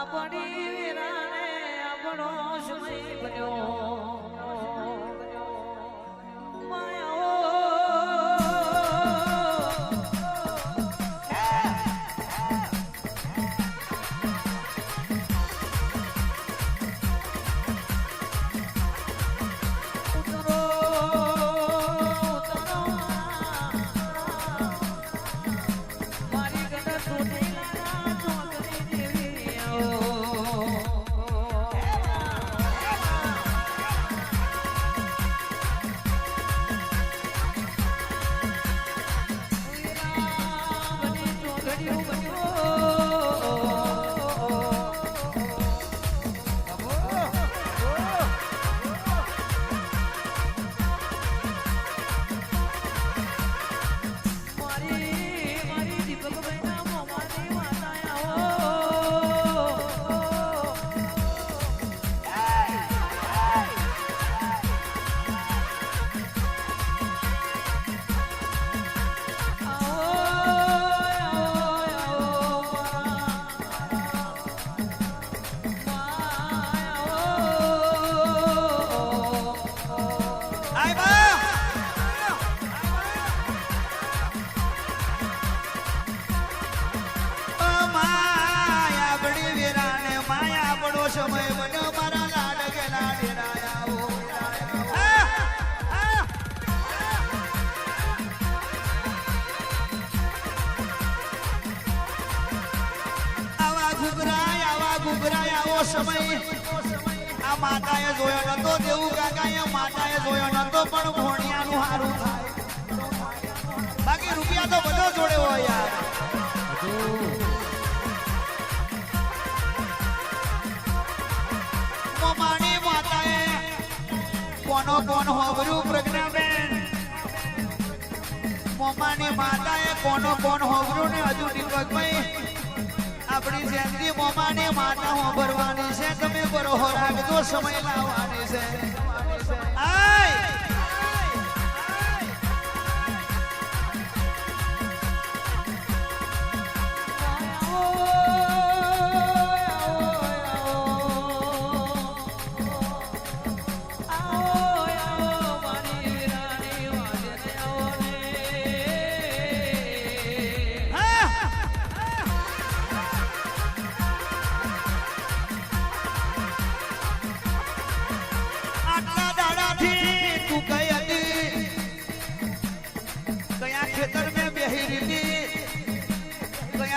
આપણી વીરાને આપણો સમય બન્યો સમય બન્યો મારા લાડ ગેલા ડેરાયા આવા ઘુઘરાય આવો સમય આ માતાએ જોયો નતો દેવું કાકાએ માતાએ જોયો નતો પણ ભોણિયાનું હારું થાય બાકી રૂપિયા તો બધો જોડે હોય યાર માની માતાએ કોનો કોણ હોબરું પ્રજ્ઞાબેન મોમાની માતાએ કોનો કોણ હોબરું ને હજુ દીપકભાઈ આપણી જયંતી મોમાની માતા હોબરવાની છે તમે બરોબર રાખજો સમય લાવવાની છે આય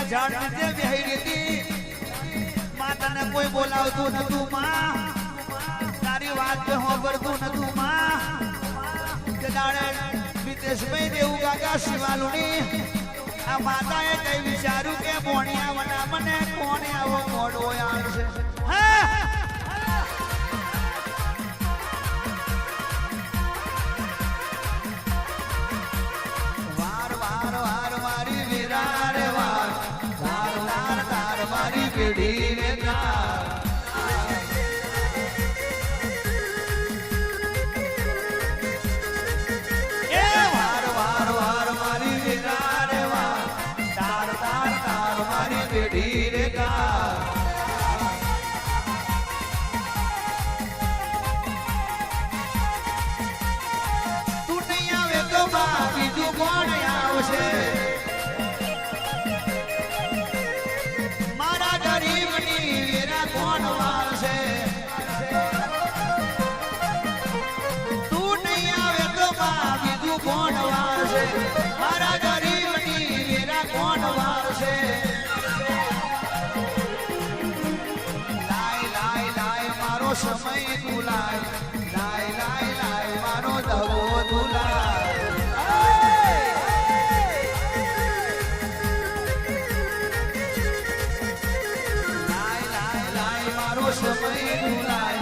ઝાડ નીચે બેહી રહેતી માતાને કોઈ બોલાવતું નતું માં તારી વાત કે હોબરતું નતું માં કે દાડે વિદેશભાઈ દેવું કાકા શિવાલુની આ માતાએ કઈ વિચાર્યું કે ભોણિયા વના મને કોણ આવો મોડો આવશે વાર વાર વાર મારી વીરા રે વાર મારી પેઢી રે વાર વાર વાર મારી વીરા રે વાર તાર તાર તાર મારી પેઢી રે તું નહીં આવે તો બીજું કોણ આવશે કોણ વારશે મારા ગરીબની વેરા કોણ વારશે લાય લાય લાય મારો સમય તું લાય લાય લાય લાય મારો ધવો તું લાય લાય લાય મારો સમય તું લાય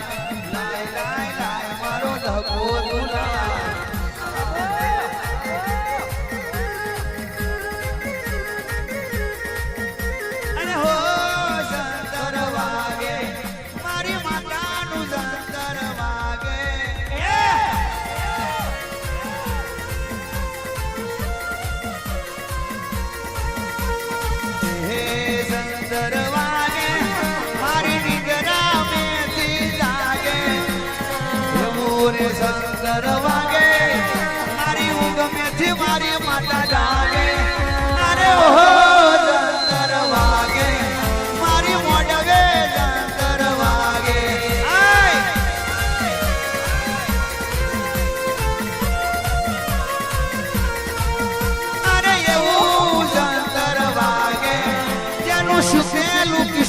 લાય લાય લાય મારો ધવો તું લાય મારી માતાનું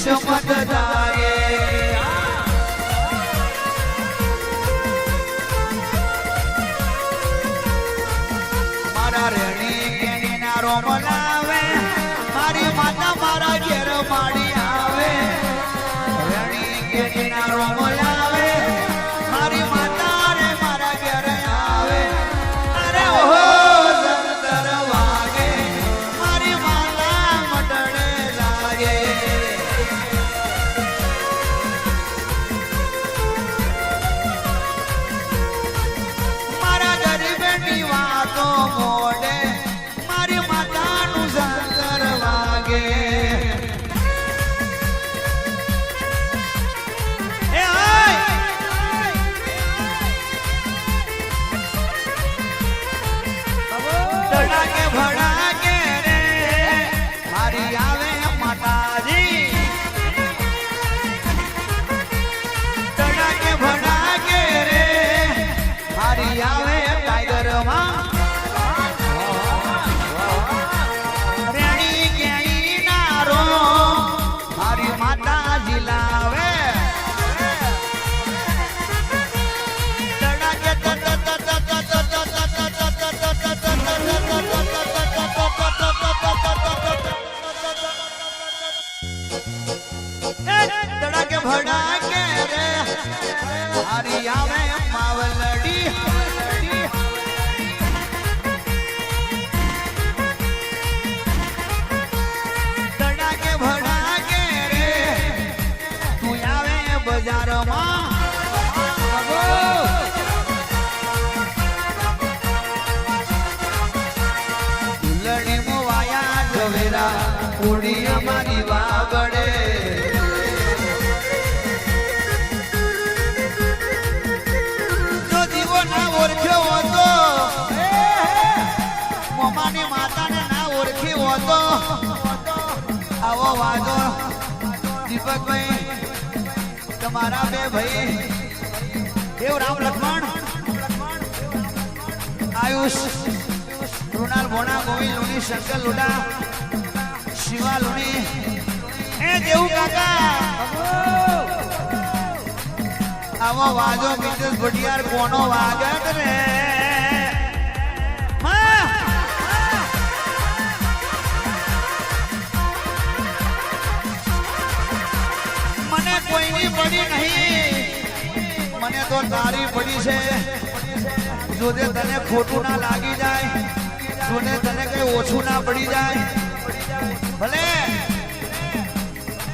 કિસ્મત જાગે મારા રેણી કેની ના રોમ લાવે મારી માતા મારા ઘેર માડી આવે રેણી કેની ના રોમ લાવે મારી માતા રે મારા ઘેર આવે અરે ઓહો સંતર વાગે મારી માતા મટડે લાગે મારા ગરીબની વાતો મોડે મારી માતાનું સંતર વાગે ભડાકે રે મારી આવે માતાજી તડાકે ભડાકે રે મારી આવે ટાઈગર માં રેણી ક્યાંય નારો મારી માતાજી લાવે તડાકે તડાકે ભડાકે રે મારી આવે માવલડી તડાકે ભડાકે રે તું આવે બજારમાં લડી મોવાયા જવેરા ઉડી અમારી વાગડે ઓળખ્યો હતો મોમાની માતાને ના ઓળખ્યો હતો આવો વાજો દીપકભાઈ તમારા બે ભાઈ દેવ રામ લક્ષ્મણ આયુષ કૃણાલ ભોણા ગોવિંદ લુણી શંકર લુડા શિવા લુણી એ દેવું કાકા આવો વાજો મિતેશ ભટિયાર કોનો વાગત રે મને કોઈની પડી નહીં મને તો તારી પડી છે જોજે તને ખોટું ના લાગી જાય જોને તને કઈ ઓછું ના પડી જાય ભલે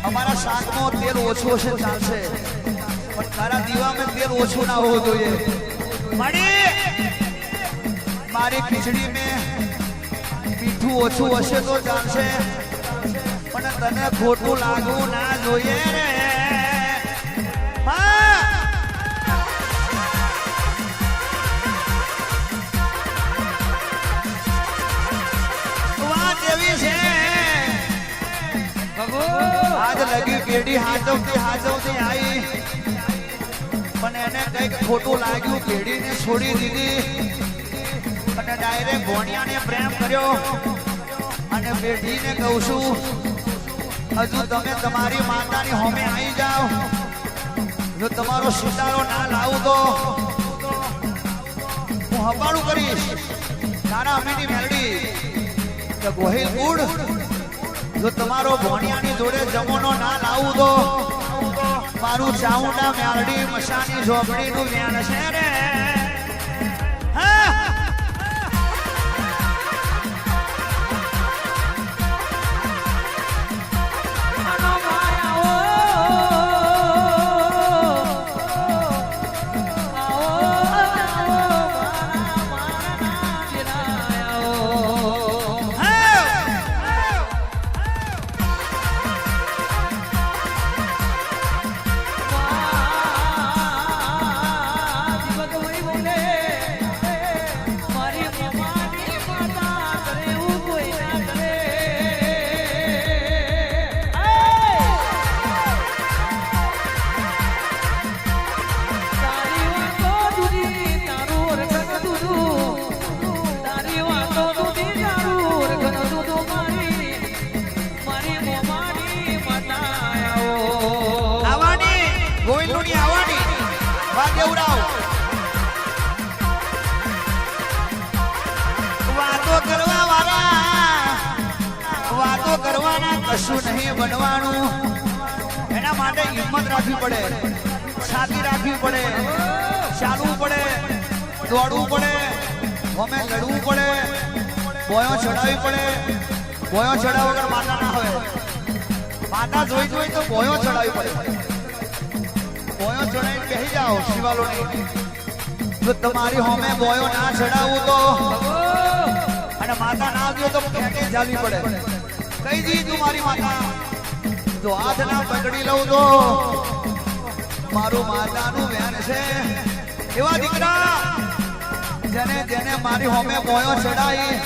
અમારા શાકમાં તેલ ઓછું હશે ચાલશે પણ તારા દીવામાં તેલ ઓછું ના હોવું જોઈએ મારી ખીચડી મેં મીઠું ઓછું હશે તો ચાલશે પણ તને ખોટું લાગવું ના જોઈએ રે વાત એવી છે આજ લગી પેઢી હાજવતી આવી પણ એને કઈક ખોટું લાગ્યું પેઢીને છોડી દીધી અને ડાયરેક્ટ ભોણિયાને પ્રેમ કર્યો અને પેઢીને કહું છું હજુ તમે તમારી માતાની હોમે આવી જાઓ જો તમારો સિતારો ના લાવું તો હું હપાળું કરીશ તારા અમીની મેલડી ગોહિલ ગુડ જો તમારો ભોણિયાની જોડે જમોનો ના લાવું તો મારું ચાઉંડા મેલડી મશાની ઝોપડીનું વ્યાન છે રે કરવાના, કશું નહીં બનવાનું. એના માટે હિંમત રાખવી પડે, છાતી રાખવી પડે, ચાલવું પડે, દોડવું પડે, અમે લડવું પડે, બોયો ચડાવવી પડે. બોયો ચડાવ વગર માતા ના હોય. માતા જોઈ જોઈ તો બોયો ચડાવવી પડે. બોયો ચડાવી બેસી જાઓ શિવાલો નહીં. જો તમારી હોમે બોયો ના ચડાવું તો અને માતા ના દો તો ખેંચી ચાલવી પડે. કઈ દી તું મારી માતા જો હાથ ના પકડી લઉં તો મારું માતાનું વેન છે. એવા દીકરા જેને જેને મારી હોમે બોયો ચડાવી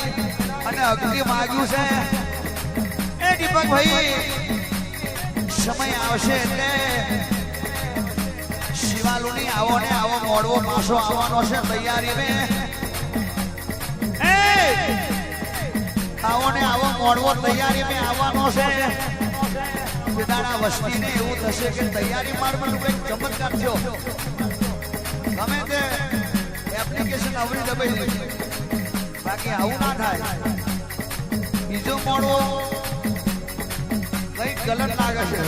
અને અગ્નિ માગ્યું છે એ દીપકભાઈ સમય આવશે એટલે શિવાલુની આવો ને આવો મોડવો પાછો આવવાનો છે. તૈયારી મે આવો ને આવો મોડવો તૈયારી મે આવવાનો છે. દાડા વસ્તીને એવું થશે કે તૈયારી મારવાનું કંઈક ચમત્કાર થયો. ગમે તે એપ્લિકેશન આવડી દબાઈ દીધી, બાકી આવું ના થાય. બીજો મોડવો કઈ કલર લાગે છે.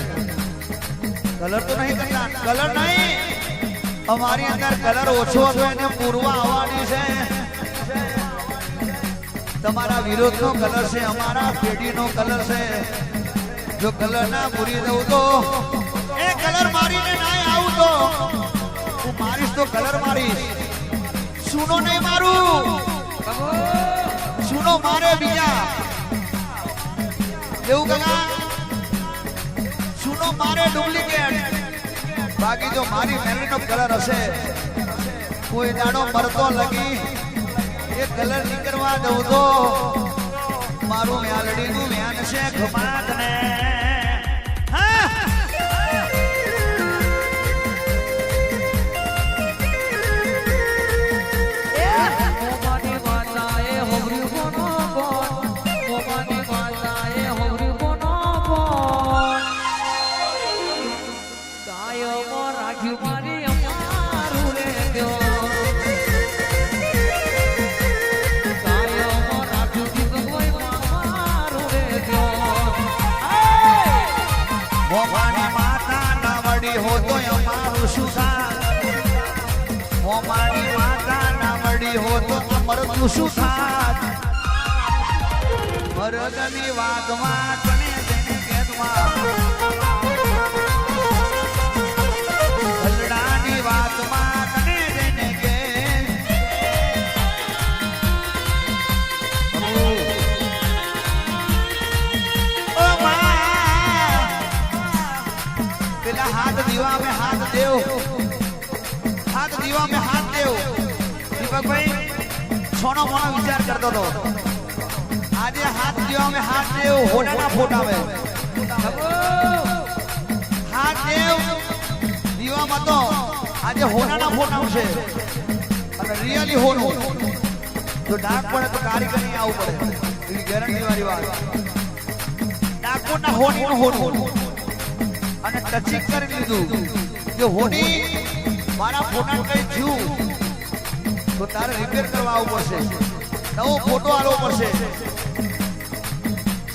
કલર તો નહીં કરતા, કલર નહીં. અમારી અંદર કલર ઓછો હતો એને પૂરવા આવવાની છે. તમારા વિરોધનો કલર છે, અમારા પેઢીનો કલર છે. જો કલર ના પૂરી દઉં તો એ કલર મારીને ના આવું તો હું મારીશ તો કલર મારીશ. સુનો નહીં મારું, સુનો મારે બીજા. એવું કાકા સુનો મારે ડુપ્લિકેટ. બાકી જો મારી મેરીનો કલર હશે કોઈ દાડો મરતો લગી એ કલર નીકળવા દઉં તો મારું મ્યાલડીનું વ્યાન છે ખમાત ને. મારી માતા ના મળી હો તો અમરનું શું થાત. મરદની વાતમાં તને તેને કેદમાં, હલડાની વાતમાં તને તેને કે ઓ માં પેલા હાથ દીવા में हाथ देव, हाथ दीवा में हाथ देव. दीपक भाई छोनो मोनो विचार करतो तो आज हाथ दीवा में हाथ देव होना ना फोटा में हाथ देव दीवा में तो आज होना ना फोटा में छे અને રિયલી હોનો તો ડાક પડે તો કારીગર ની આવું પડે. એ ગેરંટી વાળી વાત. ડાકો ના હોની નો હોનો અને ટચિંગ કરી લીધું. જો હોની મારા ફોટા કઈ થયું તો તારે રિપેર કરવા આવવું પડશે, નવો ફોટો આવવો પડશે.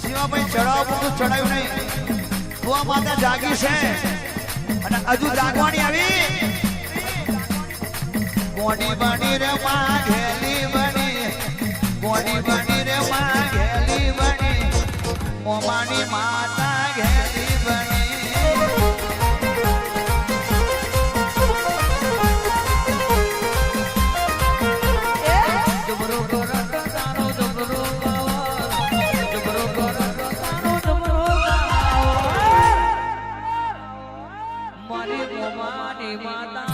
શિવાભાઈ ચડાવવા પૂરતું ચડાવ્યું નહીં. તો આ માતા જાગી છે અને હજુ જાગવાની આવી. ગોડી બની રે માં ઘેલી બની, ગોડી બની રે માં ઘેલી બની, મોમાની માતા ઘેલી બની. મારી મોમાની માતા